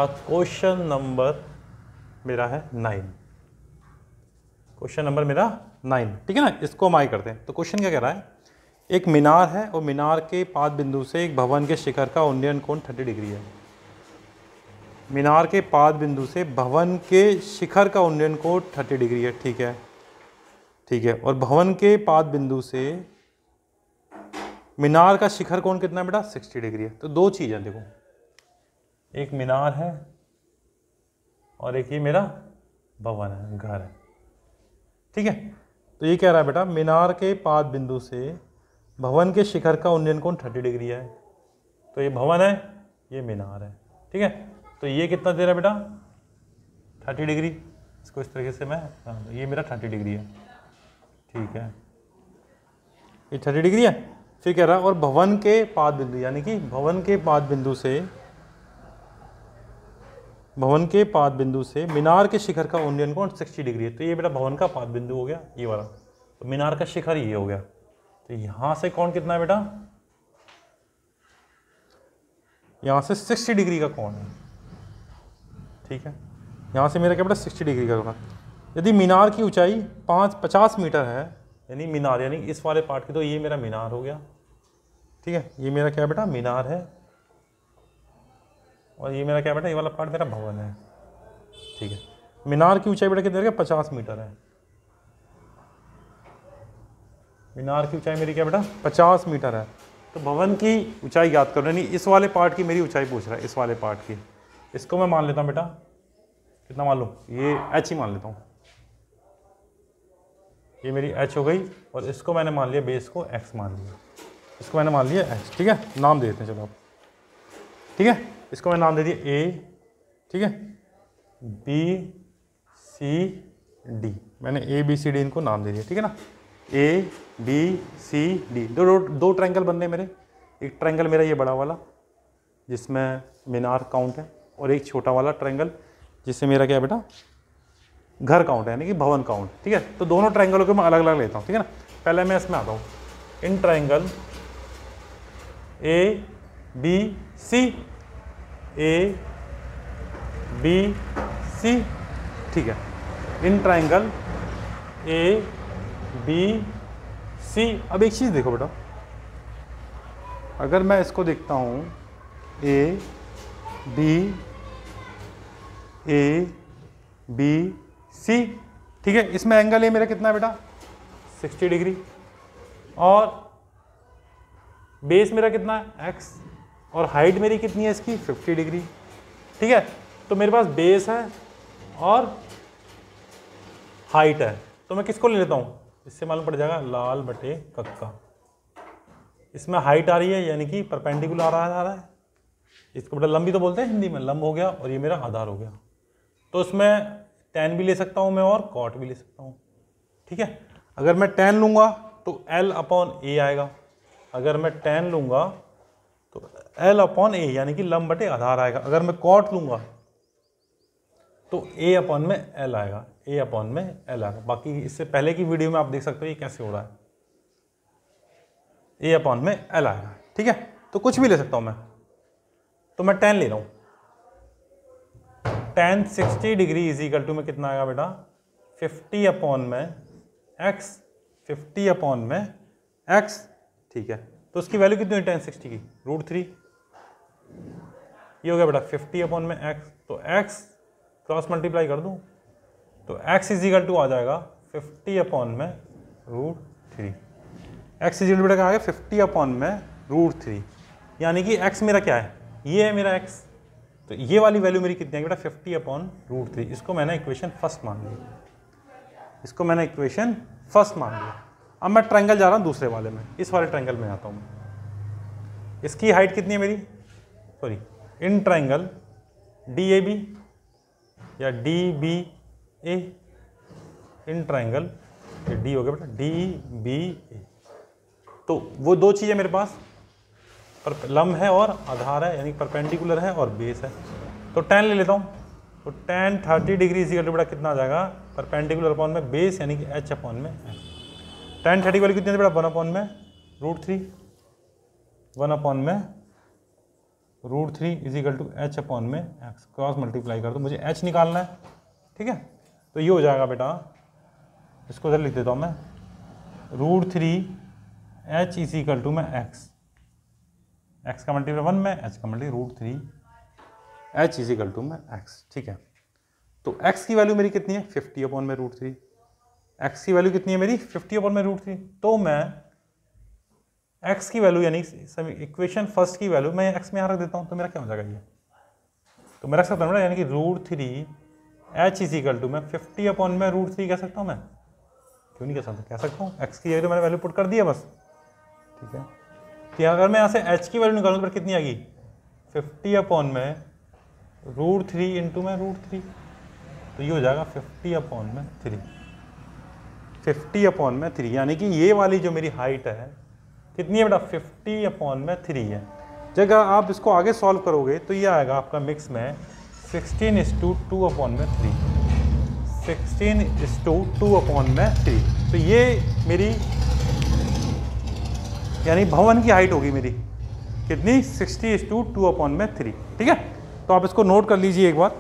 Question number मेरा है 9। Question number मेरा 9, ठीक है ना। इसको हम आगे करते हैं। तो क्वेश्चन क्या कह रहा है, एक मीनार है और मीनार के पाद बिंदु से एक भवन के शिखर का उन्नयन कोण 30 डिग्री है। मीनार के पाद बिंदु से भवन के शिखर का उन्नयन कोण 30 डिग्री है, ठीक है, ठीक है। और भवन के पाद बिंदु से मीनार का शिखर कोण कितना है बेटा, 60 डिग्री है। तो दो चीज़ें देखो, एक मीनार है और एक ये मेरा भवन है, घर है, ठीक है। तो ये कह रहा है बेटा मीनार के पाद बिंदु से भवन के शिखर का उन्नयन कोण 30 डिग्री है। तो ये भवन है, ये मीनार है, ठीक है। तो ये कितना दे रहा है बेटा, 30 डिग्री। इसको इस तरीके से मैं, ये मेरा 30 डिग्री है, ठीक है, ये 30 डिग्री है। फिर कह रहा है और भवन के पाद बिंदु, यानी कि भवन के पाद बिंदु से मीनार के शिखर का उन्नयन कोण 60 डिग्री है। तो ये बेटा भवन का पाद बिंदु हो गया, ये वाला। तो मीनार का शिखर ये हो गया। तो यहां से कोण कितना है बेटा, यहां से 60 डिग्री का कोण है, ठीक है। यहां से मेरा क्या बेटा 60 डिग्री का कोण। यदि मीनार की ऊंचाई 50 मीटर है, यानी मीनार यानी इस वाले पार्ट की, तो ये मेरा मीनार हो गया, ठीक है। ये मेरा क्या बेटा मीनार है और ये मेरा क्या बेटा, ये वाला पार्ट मेरा भवन है, ठीक है। मीनार की ऊंचाई बेटा कितनी है, 50 मीटर है। मीनार की ऊंचाई मेरी क्या बेटा 50 मीटर है। तो भवन की ऊंचाई याद करो, यानी इस वाले पार्ट की मेरी ऊंचाई पूछ रहा है, इस वाले पार्ट की। इसको मैं मान लेता हूँ बेटा, कितना मान लो, ये h ही मान लेता हूँ, ये मेरी h हो गई। और इसको मैंने मान लिया, बेस को x मान लिया, इसको मैंने मान लिया h, ठीक है। नाम दे देते हैं चलो, ठीक है। इसको मैं नाम दे दिया a, ठीक है, b c d, मैंने a b c d इनको नाम दे दिया, ठीक है ना। a b c d, दो ट्रायंगल बन रहे मेरे। एक ट्रायंगल मेरा ये बड़ा वाला जिसमें मीनार काउंट है, और एक छोटा वाला ट्रायंगल जिससे मेरा क्या है बेटा घर काउंट है, यानी कि भवन काउंट, ठीक है। तो दोनों ट्रायंगलों को मैं अलग अलग लेता हूँ, ठीक है ना। पहले मैं इसमें आता हूँ, in triangle a b c, a b c, ठीक है। In triangle a b c। अब एक चीज़ देखो बेटा, अगर मैं इसको देखता हूँ a b c, ठीक है। इसमें एंगल ए मेरा कितना है बेटा 60 डिग्री, और बेस मेरा कितना है x, और हाइट मेरी कितनी है इसकी 50 डिग्री, ठीक है। तो मेरे पास बेस है और हाइट है, तो मैं किसको ले लेता हूँ, इससे मालूम पड़ जाएगा लाल बटे कक्का। इसमें हाइट आ रही है, यानी कि परपेंडिकुलर आ रहा है। इसको बेटा लंबी तो बोलते हैं हिंदी में, लंब हो गया, और ये मेरा आधार हो गया। तो इसमें tan भी ले सकता हूँ मैं और cot भी ले सकता हूँ, ठीक है। अगर मैं tan लूँगा तो L/A आएगा, अगर मैं tan लूँगा तो L/A, यानी कि लंब बटे आधार आएगा। अगर मैं cot लूँगा तो A/L आएगा, A/L आएगा। बाकी इससे पहले की वीडियो में आप देख सकते हो ये कैसे हो रहा है, A/L आएगा, ठीक है। तो कुछ भी ले सकता हूँ मैं, तो मैं tan ले रहा हूँ। tan 60 degree is equal to में कितना आएगा बेटा 50/x, 50/x, ठीक है। तो उसकी वैल्यू कितनी है tan 60 की, √3। ये हो गया बेटा 50/x, तो x क्रॉस मल्टीप्लाई कर दूं तो x इज इक्वल टू आ जाएगा 50/√3। x इज इक्वल टू बेटा आ गया 50/√3, यानी कि x मेरा क्या है, ये है मेरा x। तो ये वाली वैल्यू मेरी कितनी है बेटा 50/√3। इसको मैंने इक्वेशन फर्स्ट मान ली, इसको मैंने इक्वेशन फर्स्ट मान लिया। अब मैं ट्रायंगल जा रहा हूँ दूसरे वाले में, इस वाले ट्रायंगल में आता हूँ। इसकी हाइट कितनी है मेरी, सॉरी, इन ट्रायंगल DAB या DBA, इन ट्रायंगल D हो गया बेटा DBA। तो वो दो चीज़ें मेरे पास, पर लंब है और आधार है, यानी परपेंडिकुलर है और बेस है। तो tan ले लेता हूँ, तो tan 30 degree is equal to बेटा कितना आ जाएगा, परपेंडिकुलर अपॉन में बेस, यानी कि h/में x। tan 30 वाली कितनी है बेटा 1/√3, 1/√3, √3 is equal to H upon में एक्स, क्रॉस मल्टीप्लाई कर दो, मुझे एच निकालना है, ठीक है। तो ये हो जाएगा बेटा, इसको इधर लिख देता हूँ मैं, √3 एच इज इक्वल टू में एक्स, एक्स का मल्टीप्लाई 1 में, एच का multiply √3 H is equal to में एक्स, ठीक है। तो एक्स की वैल्यू मेरी कितनी है 50 अपॉन में √3, एक्स की वैल्यू कितनी है मेरी 50 अपॉन में √3। तो मैं एक्स की वैल्यू यानी इक्वेशन फर्स्ट की वैल्यू मैं एक्स में यहाँ रख देता हूँ, तो मेरा क्या हो जाएगा ये, तो मैं रख सकता हूँ ना, यानी कि √3 एच इज इक्वल टू मैं 50 अपॉन में √3 कह सकता हूँ मैं, क्यों नहीं कह सकता हूँ, एक्स की जगह मैंने वैल्यू पुट कर दिया बस, ठीक है। तो अगर मैं यहाँ से एच की वैल्यू निकालूँ तो कितनी आएगी 50 अपॉन में √3 इंटू में √3, तो ये हो जाएगा 50 अपॉन में 3, 50 अपॉन में 3, यानी कि ये वाली जो मेरी हाइट है कितनी है बेटा 50 अपॉन में 3 है। जगह आप इसको आगे सॉल्व करोगे तो ये आएगा आपका मिक्स में 16:2 अपॉन में 3, 16:2 अपॉन में 3। तो ये मेरी यानी भवन की हाइट होगी मेरी कितनी 60:2 अपॉन में 3, ठीक है। तो आप इसको नोट कर लीजिए एक बार,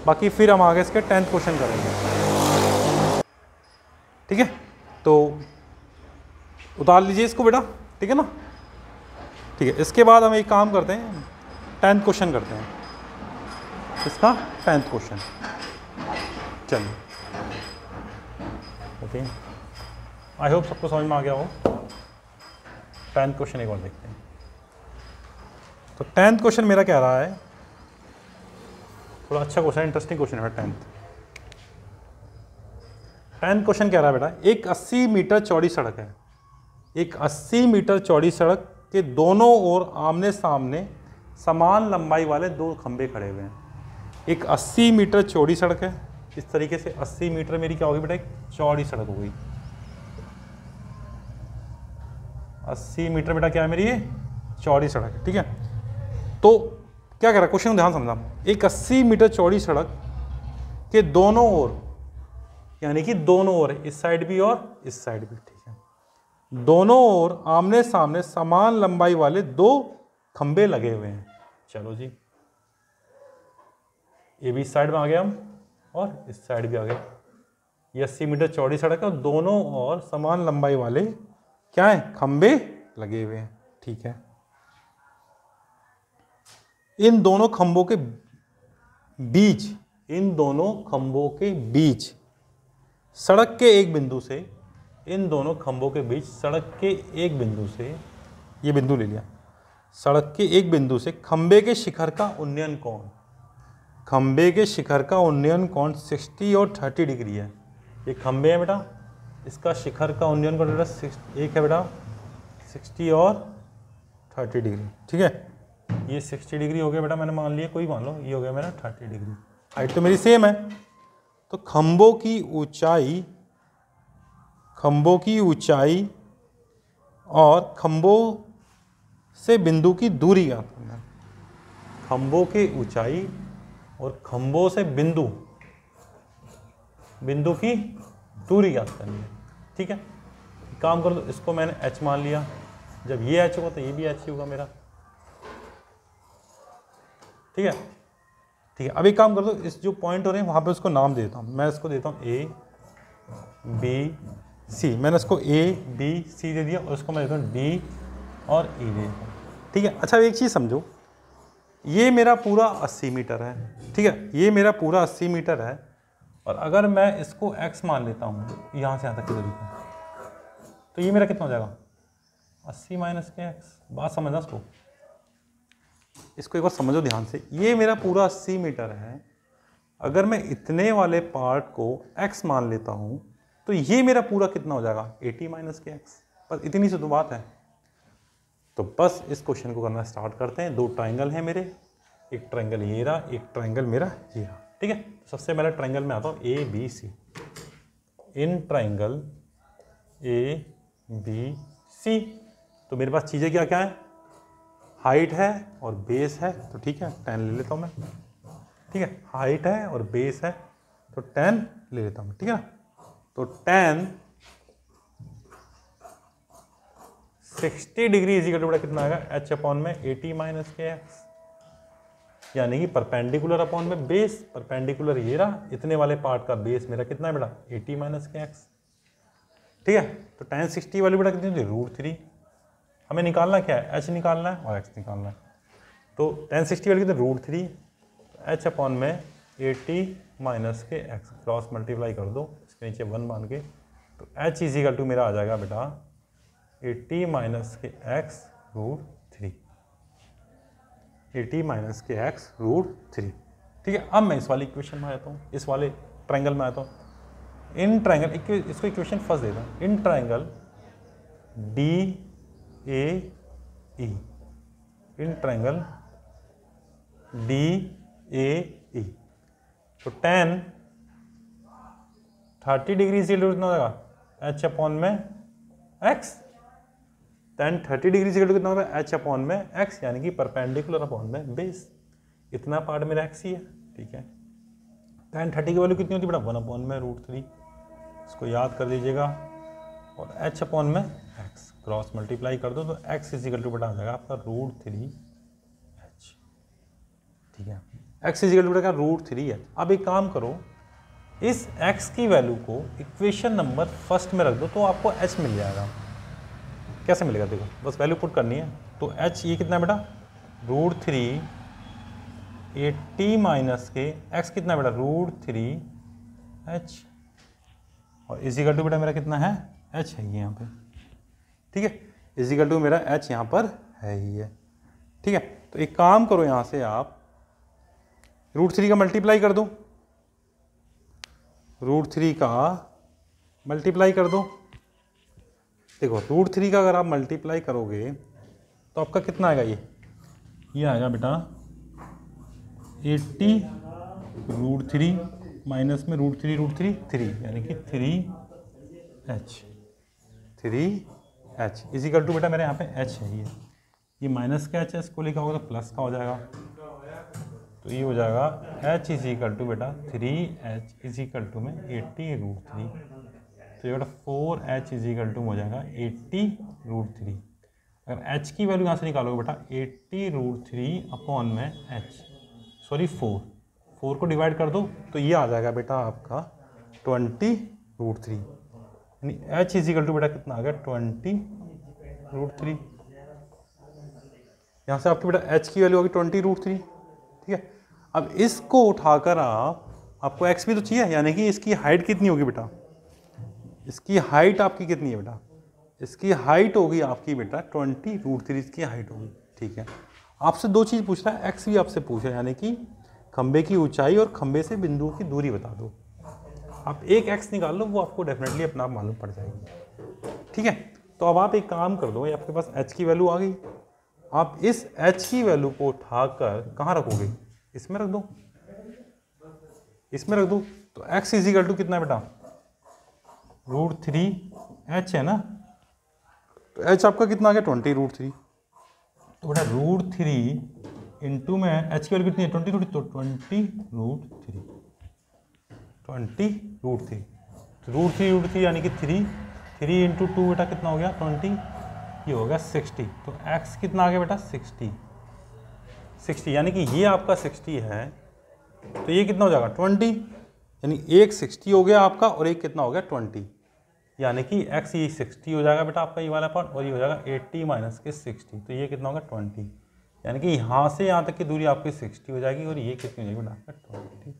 बाकी फिर हम आगे इसके 10th क्वेश्चन करेंगे, ठीक है। तो उतार लीजिए इसको बेटा, ठीक है ना, ठीक है। इसके बाद हम एक काम करते हैं 10th क्वेश्चन करते हैं, इसका 10th क्वेश्चन, चलिए ओके। आई होप सबको समझ में आ गया हो। 10th क्वेश्चन एक बार देखते हैं। तो 10th क्वेश्चन मेरा कह रहा है, थोड़ा अच्छा क्वेश्चन, इंटरेस्टिंग क्वेश्चन है 10th क्वेश्चन कह रहा है बेटा, एक 80 मीटर चौड़ी सड़क है, एक 80 मीटर चौड़ी सड़क के दोनों ओर आमने सामने समान लंबाई वाले 2 खंबे खड़े हुए हैं। एक 80 मीटर चौड़ी सड़क है, इस तरीके से 80 मीटर मेरी क्या होगी बेटा, एक चौड़ी सड़क हो गई। 80 मीटर बेटा क्या है मेरी, ये चौड़ी सड़क है, ठीक है। तो क्या कह रहा है क्वेश्चन, ध्यान समझना, एक 80 मीटर चौड़ी सड़क के दोनों ओर, यानी कि दोनों ओर, इस साइड भी और इस साइड भी, ठीक है, दोनों ओर आमने सामने समान लंबाई वाले 2 खंबे लगे हुए हैं। चलो जी, ये भी इस साइड में आ गए हम और इस साइड भी आ गए। ये 80 मीटर चौड़ी सड़क है और दोनों ओर समान लंबाई वाले क्या है, खंबे लगे हुए हैं, ठीक है। इन दोनों खंभों के बीच, इन दोनों खंभों के बीच सड़क के एक बिंदु से, इन दोनों खंभों के बीच सड़क के एक बिंदु से, ये बिंदु ले लिया, सड़क के एक बिंदु से खंबे के शिखर का उन्नयन कोण, खंबे के शिखर का उन्नयन कोण 60 और 30 डिग्री है। ये खंबे हैं बेटा, इसका शिखर का उन्नयन कोण बेटा एक है बेटा 60 और 30 डिग्री, ठीक है। ये 60 डिग्री हो गया बेटा, मैंने मान लिया, कोई मान लो, ये हो गया मेरा 30 डिग्री। हाइट तो मेरी सेम है, तो खंभों की ऊंचाई, खंभों की ऊंचाई और खंभों से बिंदु की दूरी क्या करना है, खंभों की ऊंचाई और खंभों से बिंदु की दूरी याद करनी है, ठीक है। काम कर लो, इसको मैंने h मान लिया, जब ये h होगा तो ये भी h ही होगा मेरा, ठीक है, ठीक है। अभी काम कर दो, इस जो पॉइंट हो रहे हैं वहां पे उसको नाम देता हूँ, मैं इसको देता हूँ A B C, मैंने इसको A B C दे दिया और इसको मैं देता हूँ D और E दे देता हूँ, ठीक है। अच्छा एक चीज़ समझो, ये मेरा पूरा 80 मीटर है, ठीक है, ये मेरा पूरा 80 मीटर है, और अगर मैं इसको x मान लेता हूँ यहाँ से यहाँ तक की दूरी को, तो ये मेरा कितना हो जाएगा 80 माइनस के x। बात समझना इसको एक बार समझो ध्यान से, ये मेरा पूरा 80 मीटर है, अगर मैं इतने वाले पार्ट को x मान लेता हूँ तो ये मेरा पूरा कितना हो जाएगा 80 माइनस के x। बस इतनी सी तो बात है। तो बस इस क्वेश्चन को करना स्टार्ट करते हैं। 2 ट्राइंगल हैं मेरे, एक ट्राइंगल ये रहा, एक ट्राइंगल मेरा ये रहा, ठीक है। सबसे पहले ट्राइंगल में आता हूँ A B C. In triangle A B C तो मेरे पास चीज़ें क्या क्या है, हाइट है और बेस है, तो ठीक है 10 ले लेता हूँ मैं, ठीक है। हाइट है और बेस है तो 10 ले लेता हूँ, ठीक है ना। तो 10 60 डिग्री इजी का टुकड़ा कितना आएगा h अपॉन में 80 माइनस के x, यानी कि परपेंडिकुलर अपॉन में बेस, परपेंडिकुलर ये रहा, इतने वाले पार्ट का बेस मेरा कितना है बेटा 80 माइनस के एक्स। ठीक है, तो tan 60 वाली बेटा कितनी होती है √3। हमें निकालना क्या है, h निकालना है और x निकालना है। तो tan 60 वाली कितनी √3, h अपॉन में 80 माइनस के x, क्रॉस मल्टीप्लाई कर दो इसके नीचे 1 मान के, तो h इज इक्वल टू मेरा आ जाएगा बेटा 80 माइनस के x √3, 80 माइनस के x √3। ठीक है, अब मैं इस वाली इक्वेशन में आता हूँ, इस वाले ट्रायंगल में आता हूँ। इन ट्रायंगल, इसको इक्वेशन फर्स्ट देता हूँ, in triangle DAE, in triangle DAE, तो tan 30 डिग्री से कितना हो जाएगा h अपॉन में x, tan 30 डिग्री से कितना होगा h अपॉन में x, यानी कि परपेंडिकुलर अपॉन में बेस, इतना पार्ट मेरा x ही है। ठीक है, tan 30 की वैल्यू कितनी होती है बेटा 1 अपॉन में √3, इसको याद कर लीजिएगा, और h अपॉन में x क्रॉस मल्टीप्लाई कर दो तो x इज इक्वल टू बेटा आ जाएगा आपका √3h। ठीक है, x इज इक्वल टू बेटा √3h। अब एक काम करो, इस x की वैल्यू को इक्वेशन नंबर फर्स्ट में रख दो तो आपको h मिल जाएगा। कैसे मिलेगा देखो, बस वैल्यू पुट करनी है, तो h ये कितना है बेटा √3, 80 माइनस के x कितना है बेटा √3h, और इजिकल टू बेटा मेरा कितना है h है ये यहाँ पे। ठीक है, इजिकल टू मेरा h यहाँ पर है ही है। ठीक है, तो एक काम करो, यहाँ से आप √3 का मल्टीप्लाई कर दो, √3 का मल्टीप्लाई कर दो। देखो √3 का अगर आप मल्टीप्लाई करोगे तो आपका कितना आएगा, ये आएगा बेटा 80 √3 माइनस में √3 3, यानी कि 3h इजिकल टू बेटा मेरे यहाँ पे h है, ये माइनस का h है, इसको लिखा होगा तो प्लस का हो जाएगा, तो ये हो जाएगा h इजिकल टू बेटा 3h इजिकल टू में 80 √3, तो ये बेटा 4h इजिकल टू हो जाएगा 80 √3। अगर h की वैल्यू यहाँ से निकालोगे बेटा 80 √3 अपॉन में h, सॉरी 4 को डिवाइड कर दो तो ये आ जाएगा बेटा आपका 20 √3, यानी h इजिकल टू बेटा कितना आ गया 20 √3। यहाँ से आपकी बेटा h की वैल्यू होगी 20 √3। ठीक है, अब इसको उठाकर आपको x भी तो चाहिए, यानी कि इसकी हाइट कितनी होगी बेटा, इसकी हाइट आपकी कितनी है बेटा, इसकी हाइट होगी आपकी बेटा 20 √3 इसकी हाइट होगी। ठीक है, आपसे दो चीज़ पूछ रहा है, x भी आपसे पूछ रहा है, यानी कि खंबे की ऊंचाई और खंबे से बिंदुओं की दूरी बता दो। आप एक x निकाल लो, वो आपको डेफिनेटली अपना आप मालूम पड़ जाएगी। ठीक है, तो अब आप एक काम कर दो, ये आपके पास h की वैल्यू आ गई, आप इस h की वैल्यू को उठाकर कहाँ रखोगे, इसमें रख दो, इसमें रख दो, तो x इजिकल टू कितना है बेटा √3h है ना, तो h आपका कितना आ गया 20 √3, तो बेटा √3 इंटू में h की वैल्यू कितनी है 20 √3, तो 20 √3 यानी कि 3 इंटू 2 बेटा कितना हो गया 20, ये हो गया 60, तो x कितना आ गया बेटा 60, यानी कि ये आपका 60 है, तो ये कितना हो जाएगा 20, यानी एक 60 हो गया आपका और एक कितना हो गया 20, यानी कि x ये 60 हो जाएगा बेटा आपका ये वाला पार्ट, और ये हो जाएगा 80 माइनस के 60, तो ये कितना होगा 20, यानी कि यहाँ से यहाँ तक की दूरी आपकी 60 हो जाएगी, और ये कितनी हो जाएगी बेटा 20।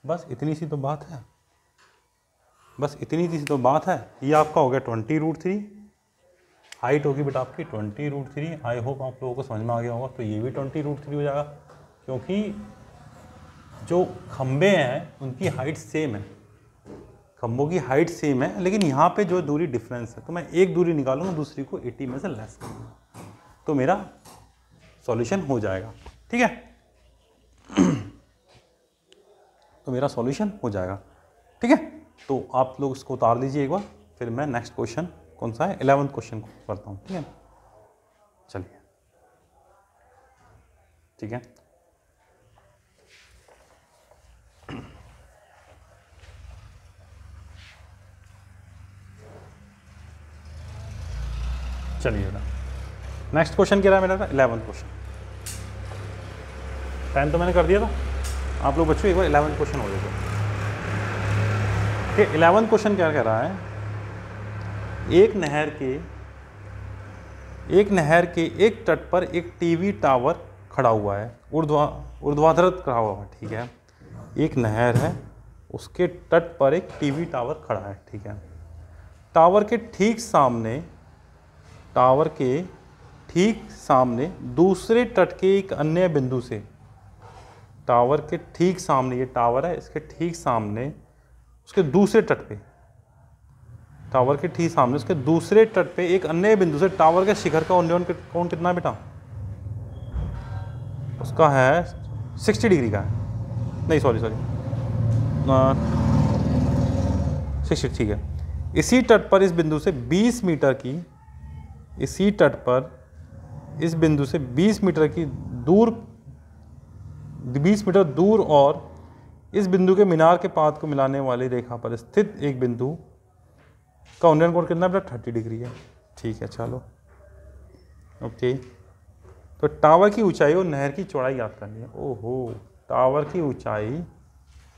बस इतनी सी तो बात है, बस इतनी सी तो बात है। ये आपका हो गया 20 √3, हाइट होगी बेटा आपकी 20 √3। आई होप आप लोगों को समझ में आ गया होगा। तो ये भी 20 √3 हो जाएगा, क्योंकि जो खंबे हैं उनकी हाइट सेम है, खंभों की हाइट सेम है, लेकिन यहाँ पे जो दूरी डिफरेंस है, तो मैं एक दूरी निकालूंगा दूसरी को 80 में से लेस करूँगा, तो मेरा सॉल्यूशन हो जाएगा। ठीक है, तो मेरा सॉल्यूशन हो जाएगा। ठीक है, तो आप लोग इसको उतार लीजिए एक बार, फिर मैं नेक्स्ट क्वेश्चन कौन सा है 11th क्वेश्चन को करता हूँ। ठीक है, चलिए ठीक है, चलिए बेटा नेक्स्ट क्वेश्चन क्या रहा है मेरा 11th क्वेश्चन। 10 तो मैंने कर दिया था। आप लोग बच्चों एक बार 11th क्वेश्चन हो देखो। ठीक है, 11th क्वेश्चन क्या कह रहा है, एक नहर के एक तट पर एक टीवी टावर खड़ा हुआ है, ऊर्ध्वाधर खड़ा हुआ है। ठीक है, एक नहर है, उसके तट पर एक टीवी टावर खड़ा है। ठीक है, टावर के ठीक सामने दूसरे तट के एक अन्य बिंदु से, टावर के ठीक सामने, ये टावर है, इसके ठीक सामने उसके दूसरे तट पे, टावर के ठीक सामने उसके दूसरे तट पे एक अन्य बिंदु से टावर के शिखर का उन्नयन कोण कितना है बेटा? उसका है 60 डिग्री का है, नहीं सॉरी 60। ठीक है, इसी तट पर इस बिंदु से 20 मीटर की, इसी तट पर इस बिंदु से 20 मीटर दूर और इस बिंदु के मीनार के पाद को मिलाने वाली रेखा पर स्थित एक बिंदु का उन्नयन कोण कितना बेटा? 30 डिग्री है। ठीक है, चलो ओके। तो टावर की ऊंचाई और नहर की चौड़ाई याद करनी है। ओहो, टावर की ऊंचाई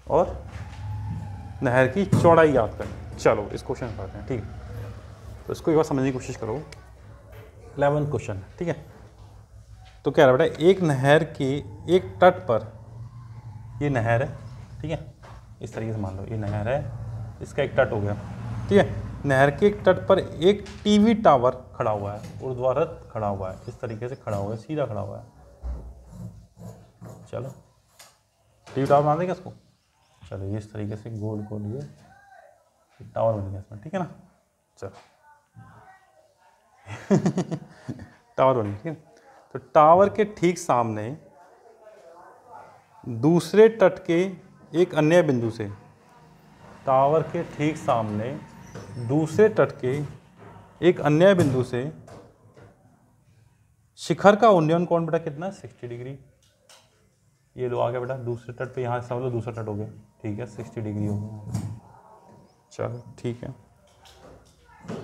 और नहर की चौड़ाई याद करनी है। चलो इस क्वेश्चन करते हैं। ठीक है, तो इसको एक बार समझने की कोशिश करो। 11th क्वेश्चन, ठीक है। तो क्या रहा बेटा, एक नहर के एक तट पर, ये नहर है, ठीक है, इस तरीके से मान लो ये नहर है, इसका एक तट हो गया। ठीक है, नहर के एक तट पर एक टीवी टावर खड़ा हुआ है, ऊर्ध्वाधर खड़ा हुआ है, इस तरीके से खड़ा हुआ है, सीधा खड़ा हुआ है। चलो टीवी टावर बना देगा इसको। चलो ये इस तरीके से गोल गोल ये टावर बन गया इसमें। ठीक है ना, चलो टावर बन गया। ठीक है, तो टावर के ठीक सामने दूसरे तट के एक अन्य बिंदु से, टावर के ठीक सामने दूसरे तट के एक अन्य बिंदु से शिखर का उन्नयन कोण बेटा कितना है? 60 डिग्री। ये लो आ गया बेटा, दूसरे तट पे, यहाँ से समझ लो दूसरा तट हो गया। ठीक है, 60 डिग्री हो गया। चलो ठीक है,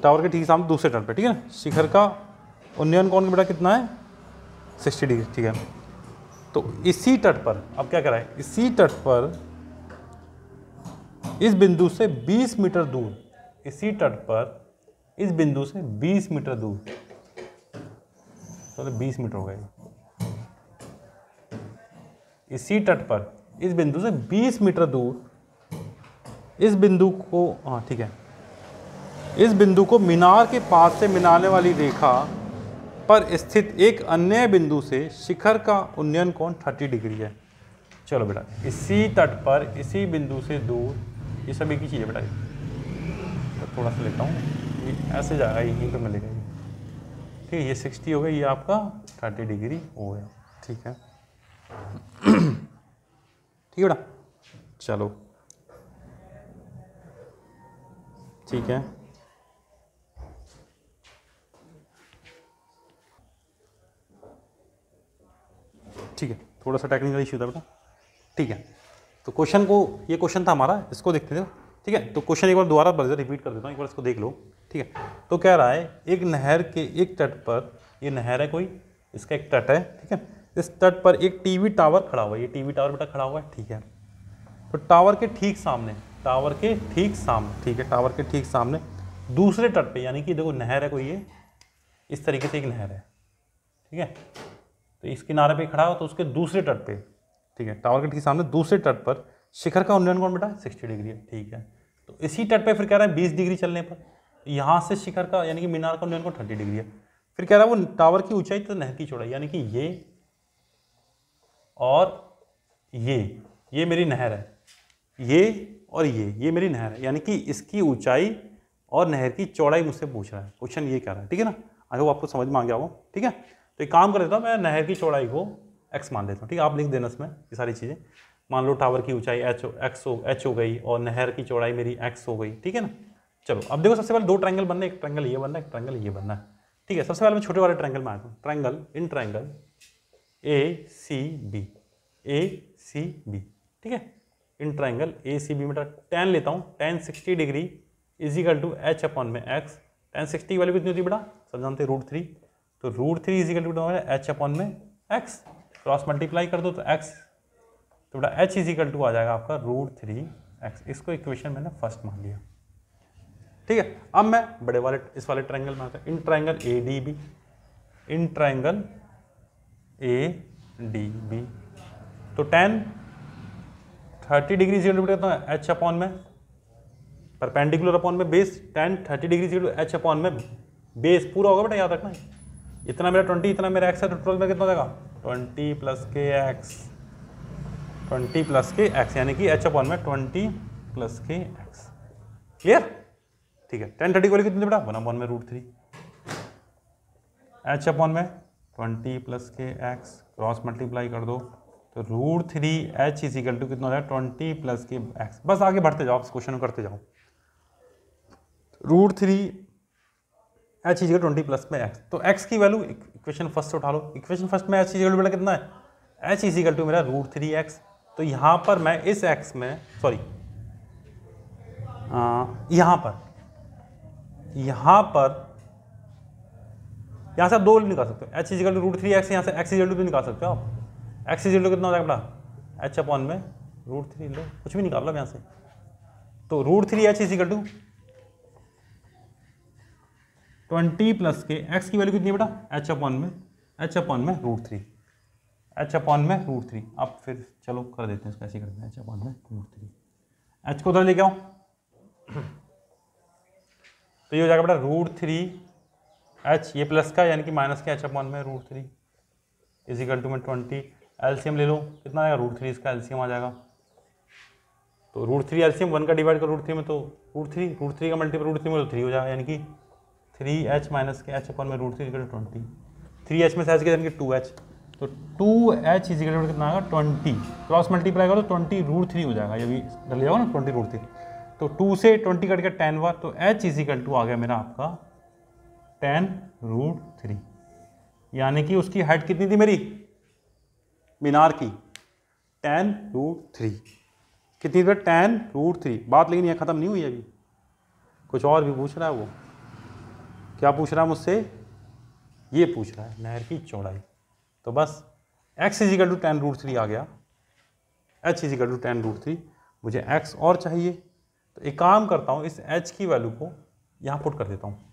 टावर के ठीक सामने दूसरे तट पे, ठीक है ना, शिखर का उन्नयन कोण बेटा कितना है? 60 डिग्री। ठीक है, तो इसी तट पर अब क्या करा है, इसी तट पर इस बिंदु से 20 मीटर दूर, इसी तट पर इस बिंदु से 20 मीटर दूर, तो 20 मीटर हो गया। इसी तट पर इस बिंदु से 20 मीटर दूर इस बिंदु को, हाँ ठीक है, इस बिंदु को मीनार के पास से मिलाने वाली रेखा पर स्थित एक अन्य बिंदु से शिखर का उन्नयन कोण 30 डिग्री है। चलो बेटा, इसी तट पर इसी बिंदु से दूर, ये सभी की चीज़ है बेटा। तो थोड़ा सा लेता हूँ, ये ऐसे जाएगा, यहीं पर मिलेगा ये। ठीक है, ये 60 हो गया, ये आपका 30 डिग्री हो गया। ठीक है ठीक है बेटा, चलो ठीक है। ठीक है, थोड़ा सा टेक्निकल इश्यू था बेटा। ठीक है, तो क्वेश्चन को, ये क्वेश्चन था हमारा, इसको देखते थे। ठीक है, तो क्वेश्चन एक बार दोबारा रिपीट कर देता हूँ, एक बार इसको देख लो। ठीक है, तो कह रहा है एक नहर के एक तट पर, ये नहर है कोई, इसका एक तट है। ठीक है, इस तट पर एक टीवी टावर खड़ा हुआ है, ये टीवी टावर बेटा खड़ा हुआ है। ठीक है, तो टावर के ठीक सामने, टावर के ठीक सामने, ठीक है, टावर के ठीक सामने दूसरे तट पे, यानी कि देखो नहर है कोई, ये इस तरीके से एक नहर है। ठीक है, तो इस किनारे पे खड़ा हो, तो उसके दूसरे तट पे, ठीक है, टावर के ठीक सामने दूसरे तट पर शिखर का उन्नयन कोण बेटा 60 डिग्री है। ठीक है, तो इसी तट पे फिर कह रहा है 20 डिग्री चलने पर यहाँ से शिखर का यानी कि मीनार का उन्नयन कोण 30 डिग्री है। फिर कह रहा है वो टावर की ऊंचाई तो नहर की चौड़ाई, यानी कि ये और ये मेरी नहर है, ये और ये मेरी नहर है, यानी कि इसकी ऊंचाई और नहर की चौड़ाई मुझसे पूछ रहा है। क्वेश्चन ये कह रहा है। ठीक है ना, आई होप आपको समझ में आ गया हो। ठीक है, तो एक काम कर देता हूँ, मैं नहर की चौड़ाई को x मान लेता हूँ। ठीक है, आप लिख देना इसमें ये सारी चीज़ें। मान लो टावर की ऊंचाई h हो गई और नहर की चौड़ाई मेरी x हो गई। ठीक है ना, चलो अब देखो, सबसे पहले दो ट्रायंगल बनना है, एक ट्रायंगल ये बनना है, एक ट्रायंगल ये बनना है। ठीक है, सबसे पहले मैं छोटे वाले ट्रायंगल में आता हूँ। Triangle in triangle ACB, ACB। ठीक है, इन ट्रायंगल ACB में tan लेता हूँ, tan 60 degree is equal to h upon में x। tan 60 की वैल्यू कितनी होती है बेटा, सब जानते हैं √3, तो √3 इजिकल टू h अपॉन में x। क्रॉस मल्टीप्लाई कर दो तो x, तो बेटा h इजिकल टू आ जाएगा आपका √3x। इसको इक्वेशन मैंने फर्स्ट मान लिया। ठीक है, अब मैं बड़े वाले इस वाले ट्रायंगल में आता है, in triangle ADB, in triangle ADB तो tan 30 degree equal to h upon में परपेंडिकुलर अपॉन में base, tan 30 degree equal to h upon में बेस पूरा होगा बेटा, याद रखना है। इतना मेरा 20, इतना मेरा x है, तो टोटल में कितना हो जाएगा 20 प्लस के एक्स, 20 प्लस के एक्स, यानी कि h अपॉन में 20 प्लस के एक्स। क्लियर? ठीक है, tan 30 की वैल्यू कितनी बेटा 1 अपॉन में √3, h अपॉन में 20 प्लस के एक्स, क्रॉस मल्टीप्लाई कर दो तो √3h इज इक्वल टू कितना हो जाएगा 20 प्लस के एक्स। बस आगे बढ़ते जाओ, इस क्वेश्चन को करते जाओ। √3h is equal to 20 plus में एक्स, तो x की वैल्यू इक्वेशन फर्स्ट से उठा लो। इक्वेशन फर्स्ट में h इज इक्वल टू बेटा कितना है, h इज इक्वल टू मेरा √3x। तो यहाँ पर मैं इस x में सॉरी यहाँ से आप 2 निकाल सकते हो, h is equal to √3x, यहाँ से x इज इक्वल टू भी निकाल सकते हो आप। x इज इक्वल टू कितना हो जाएगा बेटा h अपॉन में √3, लो कुछ भी निकाल लो यहाँ से। तो √3h is equal to 20 plus के x की वैल्यू कितनी है बेटा h अपॉन में √3, h अपॉन में √3। अब फिर चलो कर देते हैं इसको, ऐसे करते हैं h अपॉन में √3, h को उधर लेके आओ तो ये हो जाएगा बेटा √3h, ये प्लस का यानी कि माइनस के h अपॉन में √3 इज इक्वल टू में 20। एलसीएम ले लो, कितना आएगा √3, इसका एलसीएम आ जाएगा तो √3 एलसीएम 1 का डिवाइड कर √3 में तो √3 का मल्टीपल √3 में तो 3 हो जाएगा, यानी कि 3h माइनस के h अपॉन में √3 इज इक्वल टू 20। 3h में से h के यानी कि 2h, तो 2h इज इक्वल टू कितना आएगा 20, क्रॉस मल्टीप्लाई करो तो 20 √3 हो जाएगा, ये भी डल जाएगा ना 20 √3, तो 2 से 20 कट के 10 हुआ, तो h इज इक्वल टू आ गया मेरा आपका 10 √3, यानी कि उसकी हाइट कितनी थी मेरी मीनार की 10 √3, कितनी थी 10 √3। बात लेकिन यह खत्म नहीं हुई अभी, कुछ और भी पूछ रहा है वो। क्या पूछ रहा है मुझसे, ये पूछ रहा है नहर की चौड़ाई। तो बस x इज इक्वल टू 10 √3 आ गया, h इज इक्वल टू 10 √3, मुझे x और चाहिए, तो एक काम करता हूँ इस h की वैल्यू को यहाँ पुट कर देता हूँ।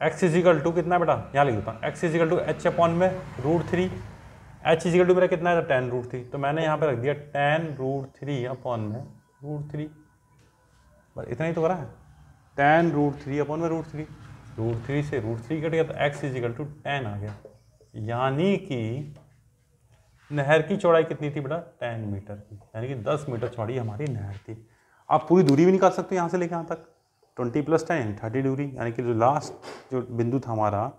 x इज इक्वल टू कितना बेटा, यहाँ लिख देता हूँ, x is equal to h upon में √3, h इज इक्वल टू मेरा कितना है 10 √3, तो मैंने यहाँ पे रख दिया 10 √3 अपॉन में √3, बस इतना ही तो करा है, 10 √3 अपॉन में √3, √3 से √3 कट गया तो x इज इक्वल टू 10 आ गया, यानी कि नहर की चौड़ाई कितनी थी बेटा 10 मीटर की, यानी कि 10 मीटर चौड़ी हमारी नहर थी। आप पूरी दूरी भी निकाल सकते हो यहाँ से लेके यहाँ तक, 20 प्लस 10 30 डिग्री, यानी कि जो लास्ट जो बिंदु था हमारा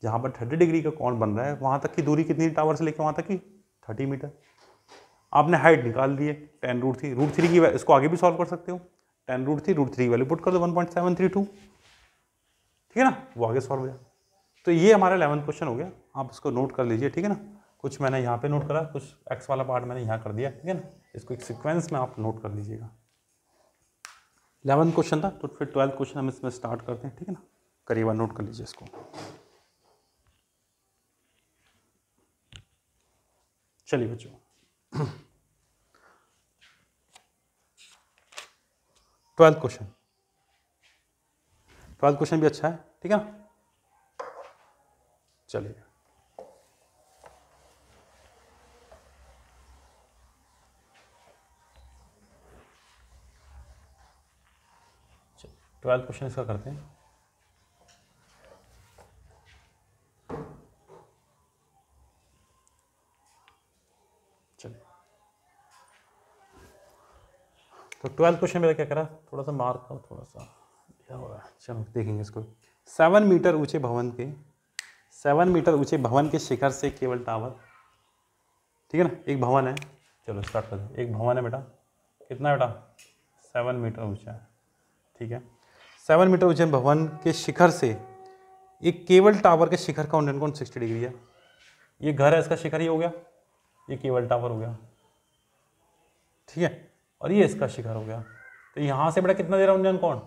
जहाँ पर 30 डिग्री का कोण बन रहा है वहाँ तक की दूरी कितनी, टावर से लेकर वहाँ तक की 30 मीटर। आपने हाइट निकाल ली है 10 √3 की, इसको आगे भी सॉल्व कर सकते हो, 10 √3 की वैल्यू पुट कर दो 1.732, ठीक है ना, वो आगे सॉल्व हो जाए। तो ये हमारा 11th क्वेश्चन हो गया, आप इसको नोट कर लीजिए, ठीक है ना। कुछ मैंने यहाँ पे नोट करा, कुछ एक्स वाला पार्ट मैंने यहाँ कर दिया, ठीक है ना, इसको एक सीक्वेंस में आप नोट कर लीजिएगा। 11th क्वेश्चन था, तो फिर 12th क्वेश्चन हम इसमें स्टार्ट करते हैं, ठीक है ना। करीबन नोट कर लीजिए इसको। चलिए बच्चों 12th क्वेश्चन भी अच्छा है, ठीक है ना। चलिए 12th क्वेश्चन इसका करते हैं। चलिए तो 12th क्वेश्चन मेरा क्या करा, थोड़ा सा मार्क का थोड़ा सा क्या हो रहा है, चलो देखेंगे इसको। 7 मीटर ऊंचे भवन के शिखर से केबल टावर, ठीक है ना, एक भवन है, चलो स्टार्ट कर दो। एक भवन है बेटा, कितना है बेटा 7 मीटर ऊंचा है, ठीक है। 7 मीटर ऊंचे भवन के शिखर से एक केबल टावर के शिखर का उन्नयन कोण 60 डिग्री है। ये घर है, इसका शिखर ही हो गया, ये केबल टावर हो गया, ठीक है, और ये इसका शिखर हो गया। तो यहाँ से बेटा कितना दे रहा है उन्नयन कोण,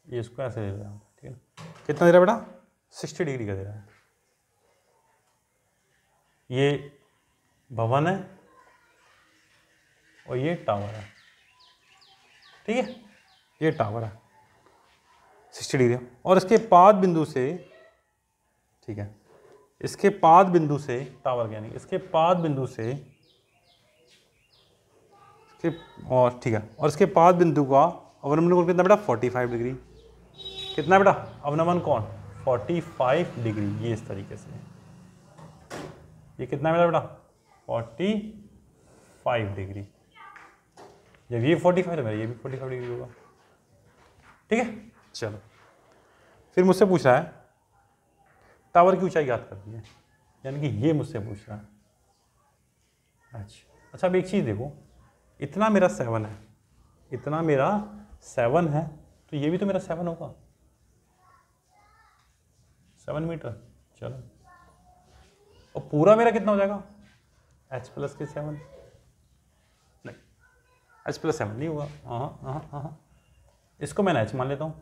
ये इसको ऐसे दे रहा है, ठीक है, कितना दे रहा है बेटा 60 डिग्री का दे रहा है। ये भवन है और ये टावर है, ठीक है, ये टावर है 60 डिग्री, और इसके पाद बिंदु से, ठीक है, इसके पाद बिंदु से टावर यानी इसके पाद बिंदु से और ठीक है, और इसके पाद बिंदु का अवनमन कोण कितना बेटा 45 डिग्री। कितना बेटा अवनमन कोण 45 डिग्री, ये इस तरीके से, ये कितना बेटा 45 डिग्री। जब ये 45 तो मेरा ये भी 45 डिग्री होगा, ठीक है। चलो फिर मुझसे पूछ रहा है टावर की ऊंचाई याद करनी है, यानी कि ये मुझसे पूछ रहा है। अच्छा अब एक चीज़ देखो, इतना मेरा 7 है, इतना मेरा 7 है, तो ये भी तो मेरा 7 होगा, 7 मीटर। चलो, और पूरा मेरा कितना हो जाएगा h प्लस के 7, नहीं h प्लस 7 नहीं होगा, हाँ, इसको मैंने h मान लेता हूँ।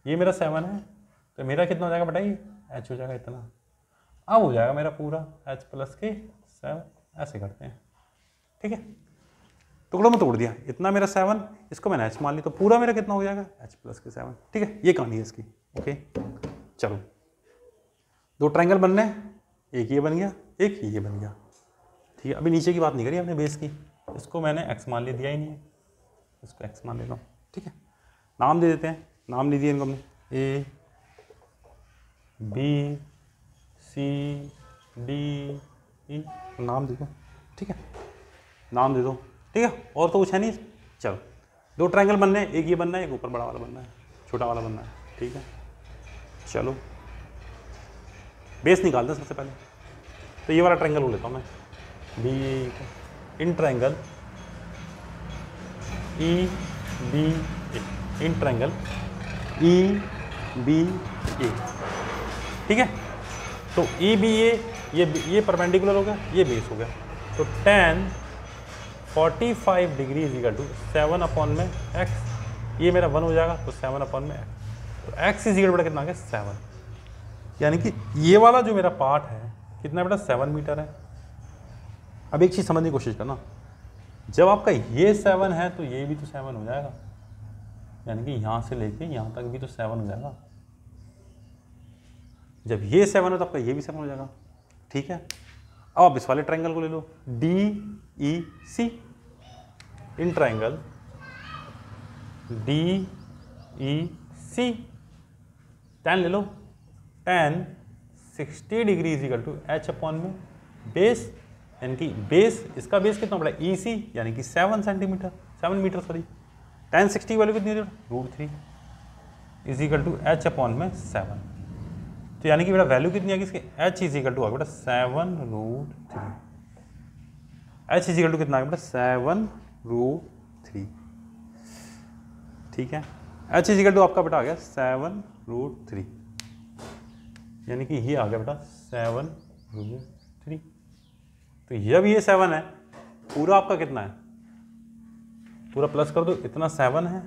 ये मेरा 7 है, तो मेरा कितना हो जाएगा बताइए, h हो जाएगा इतना। अब हो जाएगा मेरा पूरा h प्लस के 7, ऐसे करते हैं, ठीक है। टुकड़ों में तोड़ दिया, इतना मेरा 7, इसको मैंने h मान ली, तो पूरा मेरा कितना हो जाएगा h प्लस के 7, ठीक है। ये कहानी है इसकी, ओके। चलो, दो ट्रायंगल बनने, एक ये बन गया, एक ये बन गया, ठीक है। अभी नीचे की बात नहीं करी हमने बेस की, इसको मैंने x मान ले दिया ही नहीं है, इसको x मान लेता हूँ, ठीक है। नाम दे देते हैं, नाम दे दिए इनको हमने A B C D E, नाम दे दो, ठीक है, नाम दे दो, ठीक है। और तो कुछ है नहीं। चलो, दो ट्रायंगल बनने, एक ये बनना है, एक ऊपर बड़ा वाला बनना है, छोटा वाला बनना है, ठीक है। चलो बेस निकालते हैं सबसे पहले, तो ये वाला ट्रायंगल हो लेता हूँ मैं, B in triangle E B A, in triangle E B A, ठीक है। तो ई बी ए, ये परपेंडिकुलर हो गया, ये बेस हो गया, तो tan 45 degree is equal to 7 upon में x, ये मेरा 1 हो जाएगा, तो 7 अपॉन में x, तो x इज इक्वल टू कितना आ गया 7, यानी कि ये वाला जो मेरा पार्ट है कितना बेटा 7 मीटर है। अब एक चीज़ समझने की कोशिश करना, जब आपका ये 7 है तो ये भी तो 7 हो जाएगा, यानी कि यहाँ से लेके यहाँ तक भी तो 7 हो जाएगा। जब ये 7 है तो आपका ये भी 7 हो जाएगा, ठीक है। अब आप इस वाले ट्रायंगल को ले लो, D E C, in triangle D E C, tan ले लो, tan 60 degree is equal to h upon में बेस, यानी कि बेस, इसका बेस कितना बड़ा ई सी, यानी कि 7 centimetre, 7 metre sorry. tan 60 value कितनी है √3 is equal to h upon में 7, तो यानी कि बेटा वैल्यू कितनी आएगी इसकी, h इज इक्वल टू आ बेटा 7√3, h इज इक्वल टू कितना आ गया बेटा 7√3, ठीक है। h इज इक्वल टू आपका बेटा आ गया 7√3, यानी कि ये आ गया बेटा 7√3। तो जब ये 7 है, पूरा आपका कितना है, पूरा प्लस कर दो, इतना 7 है,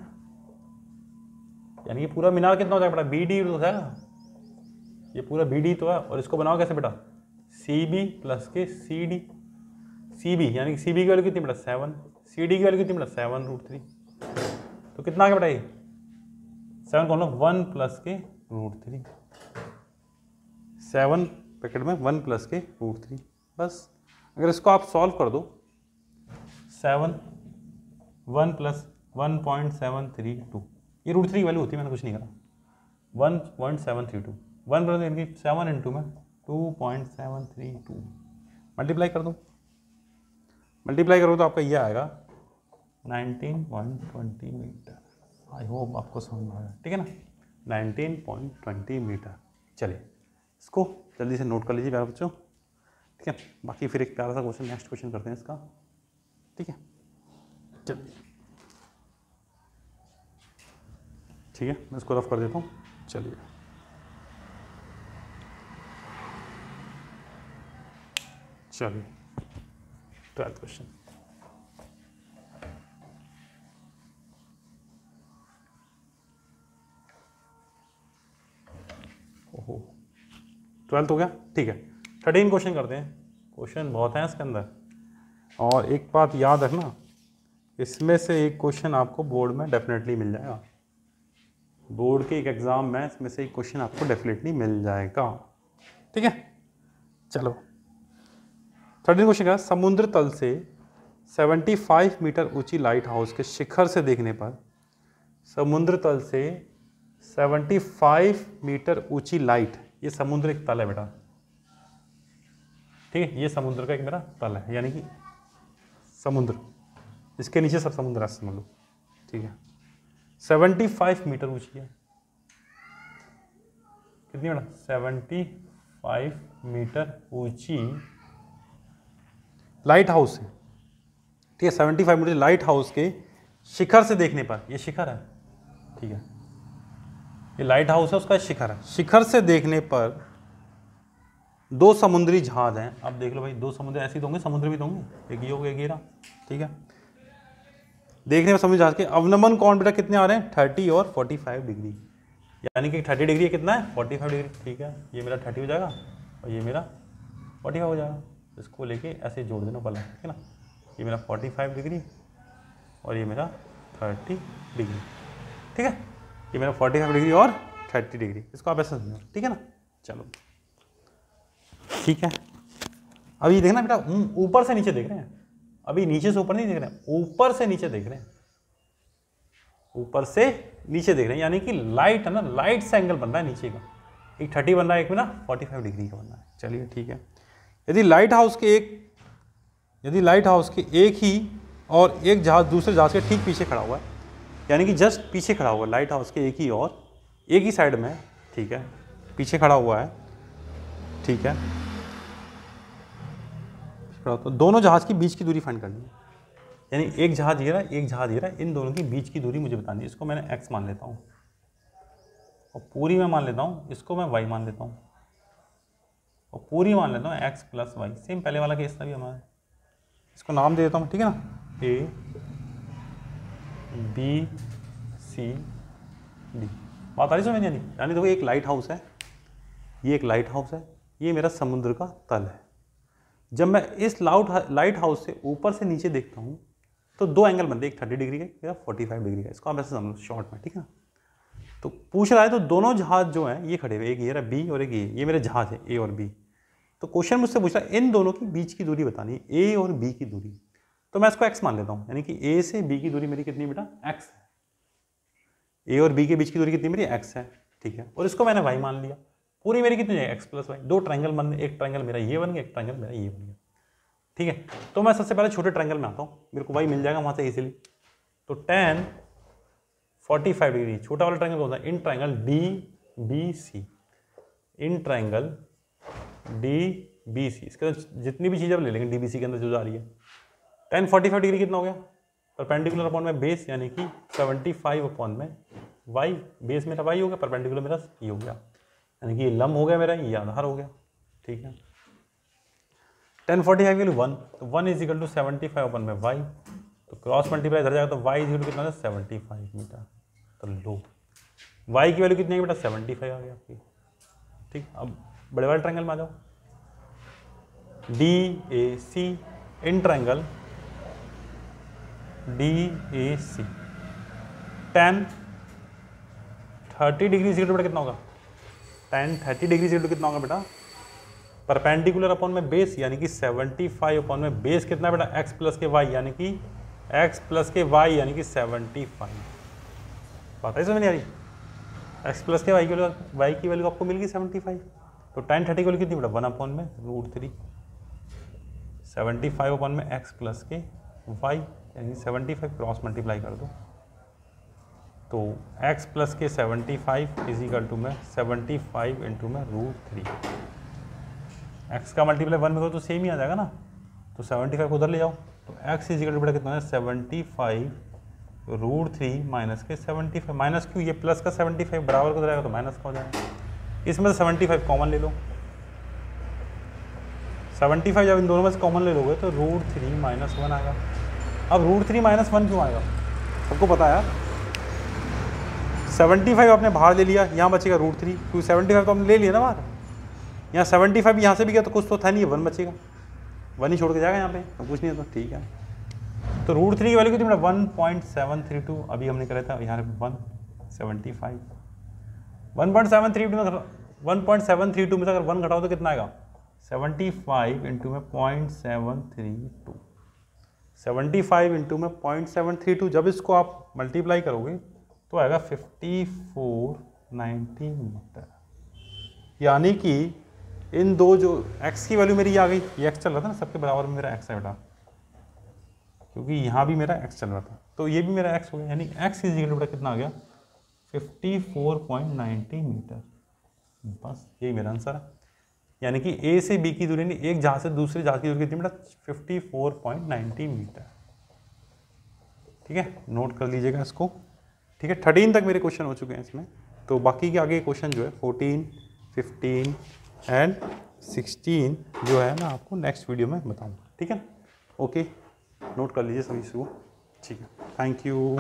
यानी कि पूरा मीनार कितना हो जाएगा बेटा, बी डी हो जाएगा, ये पूरा बी डी तो है। और इसको बनाओ कैसे बेटा, सी बी प्लस के सी डी, सी बी यानी कि सी बी की वैल्यू कितनी बेटा 7, सी डी की वैल्यू कितनी बेटा 7√3, तो कितना आ गया बेटा ये 7 कौन लो 1 प्लस के √3, 7 पैकेट में 1 प्लस के √3, बस। अगर इसको आप सॉल्व कर दो, 7 1 प्लस 1.732, ये √3 वैल्यू होती है, मैंने कुछ नहीं करा, 1.732, 1 प्लस यानी 7 इंटू में 2.732, मल्टीप्लाई कर दो, मल्टीप्लाई करो तो आपका ये आएगा 19.20 मीटर। आई होप आपको समझ में आया, ठीक है ना, 19.20 मीटर। चलिए इसको जल्दी से नोट कर लीजिए प्यारे बच्चों, ठीक है। बाकी फिर एक प्यारा सा क्वेश्चन, नेक्स्ट क्वेश्चन करते हैं इसका, ठीक है। चलिए ठीक है, मैं इसको रफ कर देता हूँ। चलिए चलिए 12th क्वेश्चन, ओहो 12th हो गया, ठीक है। 13 क्वेश्चन करते हैं, क्वेश्चन बहुत हैं इसके अंदर। और एक बात याद रखना, इसमें से एक क्वेश्चन आपको बोर्ड में डेफिनेटली मिल जाएगा। बोर्ड के एक एग्ज़ाम में इसमें से एक क्वेश्चन आपको डेफिनेटली मिल जाएगा। ठीक है, चलो 13 क्वेश्चन का, समुद्र तल से 75 मीटर ऊंची लाइट हाउस के शिखर से देखने पर, समुद्र तल से 75 मीटर ऊंची लाइट, ये समुद्र एक तल है बेटा, ठीक है, ये समुद्र का एक मेरा तल है, यानी कि समुद्र, इसके नीचे सब समुद्र है समझ लो। ठीक है, 75 मीटर ऊंची है, कितनी बेटा 75 मीटर ऊंची लाइट हाउस है। ठीक है, 75 मीटर लाइट हाउस के शिखर से देखने पर, ये शिखर है, ठीक है, ये लाइट हाउस है, उसका शिखर है। शिखर से देखने पर 2 समुद्री जहाज हैं। अब देख लो भाई, 2 समुद्र ऐसे ही तो होंगे, समुद्र भी तो होंगे, एक ये हो गया, एक ये रहा। ठीक है, देखने में समुद्री जहाज के अवनमन कोण बेटा कितने आ रहे हैं, 30 और 45 डिग्री, यानी कि 30 डिग्री कितना है, 45 डिग्री। ठीक है, ये मेरा 30 हो जाएगा और ये मेरा 45 हो जाएगा। इसको लेके ऐसे जोड़ देना पहले, ठीक है ना, ये मेरा 45 डिग्री और ये मेरा 30 डिग्री। ठीक है, ये मेरा 45 डिग्री और 30 डिग्री, इसको आप ऐसे समझो। ठीक है ना, चलो ठीक है। अभी देखना बेटा, ऊपर से नीचे देख रहे हैं, अभी नीचे से ऊपर नहीं देख रहे हैं, ऊपर से नीचे देख रहे हैं, ऊपर से नीचे देख रहे हैं, यानी कि लाइट है ना, लाइट से एंगल बन रहा है नीचे का, एक 30 बन रहा है, एक में ना 45 डिग्री का बन रहा है। चलिए ठीक है, यदि लाइट हाउस के एक ही और एक जहाज दूसरे जहाज के ठीक पीछे खड़ा हुआ है, यानी कि जस्ट पीछे खड़ा हुआ है, लाइट हाउस के एक ही और एक ही साइड में, ठीक है, पीछे खड़ा हुआ है, ठीक है, तो दोनों जहाज की बीच की दूरी फाइंड करनी है, यानी एक जहाज ये रहा, एक जहाज ये रहा, इन दोनों की बीच की दूरी मुझे बतानी है। इसको मैंने x मान लेता हूँ और पूरी मैं मान लेता हूँ, इसको मैं y मान लेता हूँ और पूरी मान लेता हूँ x + y। सेम पहले वाला केस था भी हमारा, इसको नाम दे देता हूँ, ठीक है ना, A B C D। बात आ रही समझ, यानी देखो एक लाइट हाउस है, ये एक लाइट हाउस है, ये मेरा समुद्र का तल है। जब मैं इस लाइट हाउस से ऊपर से नीचे देखता हूँ तो 2 एंगल बनते हैं, एक 30 डिग्री का, एक 45 डिग्री का। इसको आप ऐसे समझो शॉर्ट में, ठीक है ना। तो पूछ रहा है तो दोनों जहाज जो हैं ये खड़े हुए, एक ये रहा B और एक ये मेरे जहाज है A और B। तो क्वेश्चन मुझसे पूछ रहा है इन दोनों की बीच की दूरी बतानी है, A और B की दूरी। तो मैं इसको x मान लेता हूँ, यानी कि A से B की दूरी मेरी कितनी बेटा x है, A और B के बीच की दूरी कितनी मेरी x है, ठीक है। और इसको मैंने y मान लिया, पूरी मेरी कितनी है x + y। 2 ट्रायंगल बन, एक ट्रायंगल मेरा ये बन गया, एक ट्रायंगल मेरा ये बन गया, ठीक है। तो मैं सबसे पहले छोटे ट्रायंगल में आता हूँ, मेरे को y मिल जाएगा वहाँ से इजीली। तो tan 45 डिग्री, छोटा वाला ट्रायंगल कौन सा, in triangle DBC, in triangle DBC। इसके अंदर जितनी भी चीज़ें आप ले लेंगे DBC के अंदर जो जा रही है, tan 45 डिग्री कितना हो गया, परपेंडिकुलर अपॉन में बेस, यानी कि 75 अपॉन में y। बेस मेरा y हो गया, परपेंडिकुलर मेरा ये हो गया, यानी कि ये लंब हो गया मेरा, ये आधार हो गया, ठीक है। tan 45 की वैल्यू 1, तो 1 = 75 अपॉन में y, तो क्रॉस मल्टीप्लाई इधर जाएगा तो y = कितना है 75 मीटर। तो लो y की वैल्यू कितनी है बेटा 75 आ गया आपकी, ठीक। अब बड़े वाले ट्रायंगल में आ जाओ, DAC, in triangle DAC, tan 30 degree = बेटा कितना होगा, tan 30 डिग्री = कितना होगा बेटा, परपेंडिकुलर अपॉन में बेस, यानी कि 75 अपॉन में बेस कितना है बेटा x + के y, यानी कि x + के y, यानी कि 75। बात है समझ नहीं आ रही, x + के y की वैल्यू आपको मिल गई 75। तो tan 30 की वैल्यू कितनी बेटा 1 अपॉन में √3, 75 अपॉन में x + के y, यानी 75, क्रॉस मल्टीप्लाई कर दो, तो x + के 75 = में 75 × में √3। x का मल्टीप्लाई 1 में करो तो सेम ही आ जाएगा ना, तो 75 को उधर ले जाओ, तो x = बेटा कितना है 75 √3 माइनस के 75, माइनस क्यों, ये प्लस का 75 बराबर को जाएगा तो माइनस का हो जाएगा। इसमें से 75 कॉमन ले लो, 75 जब इन दोनों में से कॉमन ले लोगे तो √3 - 1 आएगा। अब √3 - 1 क्यों आएगा, सबको पता है यार, 75 आपने बाहर ले लिया, यहाँ बचेगा √3, क्योंकि 75 तो हमने ले लिया ना बाहर, यहाँ 75 यहाँ से भी गया तो कुछ तो था नहीं, 1 बचेगा, 1 ही छोड़ के जाएगा यहाँ पे, तो कुछ नहीं है तो ठीक है। तो √3 की वैल्यू कितनी बेटा 1.732, अभी हमने करा था यहाँ 175, 1.732 में 1.732 में से अगर 1 घटाओ तो कितना आएगा 75 इंटू में 0.732, 75 इंटू में 0.732, जब इसको आप मल्टीप्लाई करोगे तो आएगा 5490 मीटर। यानी कि इन दो जो x की वैल्यू मेरी आ गई, ये x चल रहा था ना सबके बराबर में मेरा x है बेटा, क्योंकि यहाँ भी मेरा x चल रहा था तो ये भी मेरा x हो गया, यानी x इज इक्वल टू कितना आ गया 54.90 मीटर। बस यही मेरा आंसर है। यानी कि A से B की दूरी, एक जहाज से दूसरे जहाज की दूरी कितनी बेटा 54.90 मीटर। ठीक है, नोट कर लीजिएगा इसको। ठीक है, 13 तक मेरे क्वेश्चन हो चुके हैं इसमें, तो बाकी के आगे क्वेश्चन जो है 14, 15 एंड 16 जो है मैं आपको नेक्स्ट वीडियो में बताऊंगा। ठीक है, ओके, नोट कर लीजिए सभी इसको। ठीक है, थैंक यू।